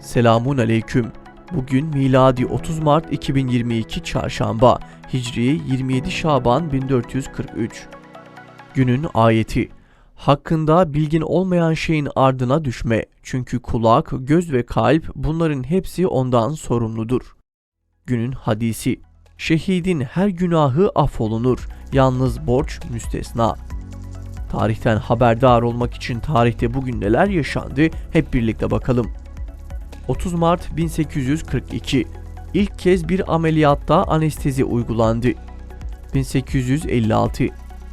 Selamun aleyküm. Bugün miladi 30 Mart 2022 Çarşamba, Hicri 27 Şaban 1443. Günün ayeti: hakkında bilgin olmayan şeyin ardına düşme. Çünkü kulak, göz ve kalp, bunların hepsi ondan sorumludur. Günün hadisi: şehidin her günahı affolunur. Yalnız borç müstesna. Tarihten haberdar olmak için tarihte bugün neler yaşandı hep birlikte bakalım. 30 Mart 1842. İlk kez bir ameliyatta anestezi uygulandı. 1856.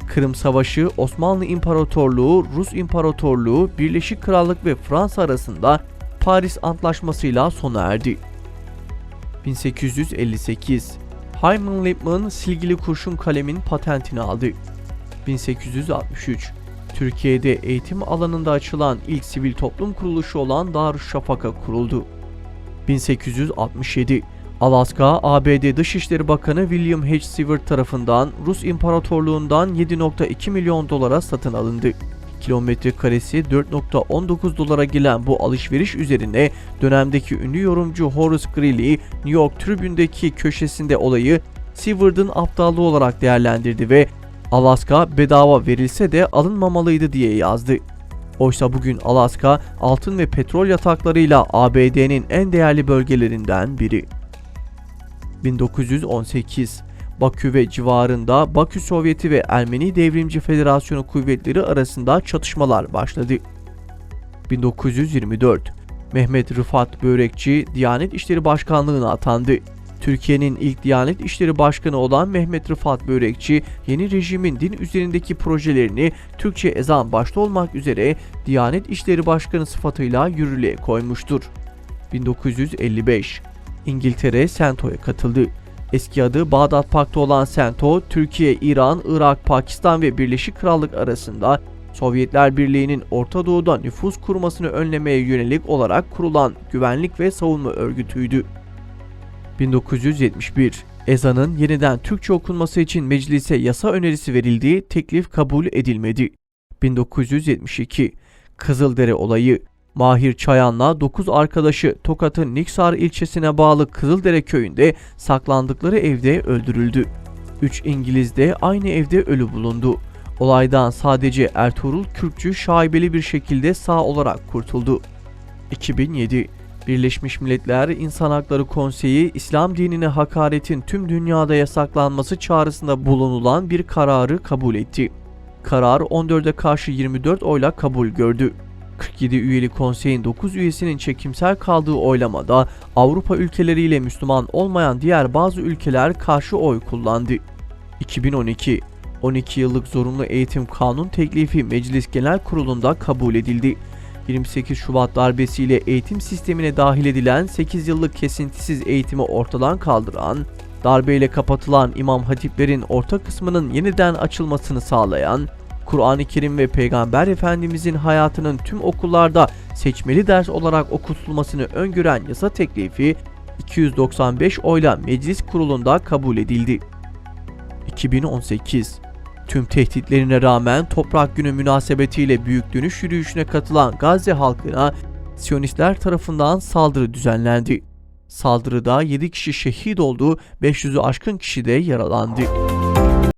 Kırım Savaşı, Osmanlı İmparatorluğu, Rus İmparatorluğu, Birleşik Krallık ve Fransa arasında Paris Antlaşması'yla sona erdi. 1858. Hyman Lipman silgili kurşun kalemin patentini aldı. 1863. Türkiye'de eğitim alanında açılan ilk sivil toplum kuruluşu olan Darüşşafaka kuruldu. 1867. Alaska, ABD Dışişleri Bakanı William H. Seward tarafından Rus İmparatorluğundan $7.2 milyon satın alındı. Kilometre karesi 4.19 dolara gelen bu alışveriş üzerine dönemdeki ünlü yorumcu Horace Greeley, New York Tribune'deki köşesinde olayı Seward'ın aptallığı olarak değerlendirdi ve Alaska bedava verilse de alınmamalıydı diye yazdı. Oysa bugün Alaska, altın ve petrol yataklarıyla ABD'nin en değerli bölgelerinden biri. 1918. Bakü ve civarında Bakü Sovyeti ve Ermeni Devrimci Federasyonu kuvvetleri arasında çatışmalar başladı. 1924. Mehmet Rıfat Börekçi, Diyanet İşleri Başkanlığı'na atandı. Türkiye'nin ilk Diyanet İşleri Başkanı olan Mehmet Rıfat Börekçi, yeni rejimin din üzerindeki projelerini Türkçe ezan başta olmak üzere Diyanet İşleri Başkanı sıfatıyla yürürlüğe koymuştur. 1955. İngiltere SENTO'ya katıldı. Eski adı Bağdat Paktı olan SENTO, Türkiye, İran, Irak, Pakistan ve Birleşik Krallık arasında Sovyetler Birliği'nin Orta Doğu'da nüfuz kurmasını önlemeye yönelik olarak kurulan güvenlik ve savunma örgütüydü. 1971. Ezanın yeniden Türkçe okunması için meclise yasa önerisi verildiği teklif kabul edilmedi. 1972. Kızıldere olayı. Mahir Çayan'la 9 arkadaşı Tokat'ın Niksar ilçesine bağlı Kızıldere köyünde saklandıkları evde öldürüldü. 3 İngiliz de aynı evde ölü bulundu. Olaydan sadece Ertuğrul Kürkçü şaibeli bir şekilde sağ olarak kurtuldu. 2007. Birleşmiş Milletler İnsan Hakları Konseyi, İslam dinine hakaretin tüm dünyada yasaklanması çağrısında bulunulan bir kararı kabul etti. Karar 14'e karşı 24 oyla kabul gördü. 47 üyeli konseyin 9 üyesinin çekimsel kaldığı oylamada Avrupa ülkeleriyle Müslüman olmayan diğer bazı ülkeler karşı oy kullandı. 2012. 12 yıllık zorunlu eğitim kanun teklifi Meclis Genel Kurulu'nda kabul edildi. 28 Şubat darbesiyle eğitim sistemine dahil edilen 8 yıllık kesintisiz eğitimi ortadan kaldıran, darbeyle kapatılan İmam Hatiplerin orta kısmının yeniden açılmasını sağlayan, Kur'an-ı Kerim ve Peygamber Efendimizin hayatının tüm okullarda seçmeli ders olarak okutulmasını öngören yasa teklifi 295 oyla Meclis Kurulu'nda kabul edildi. 2018. Tüm tehditlerine rağmen Toprak Günü münasebetiyle büyük dönüş yürüyüşüne katılan Gazze halkına Siyonistler tarafından saldırı düzenlendi. Saldırıda 7 kişi şehit oldu, 500'ü aşkın kişi de yaralandı.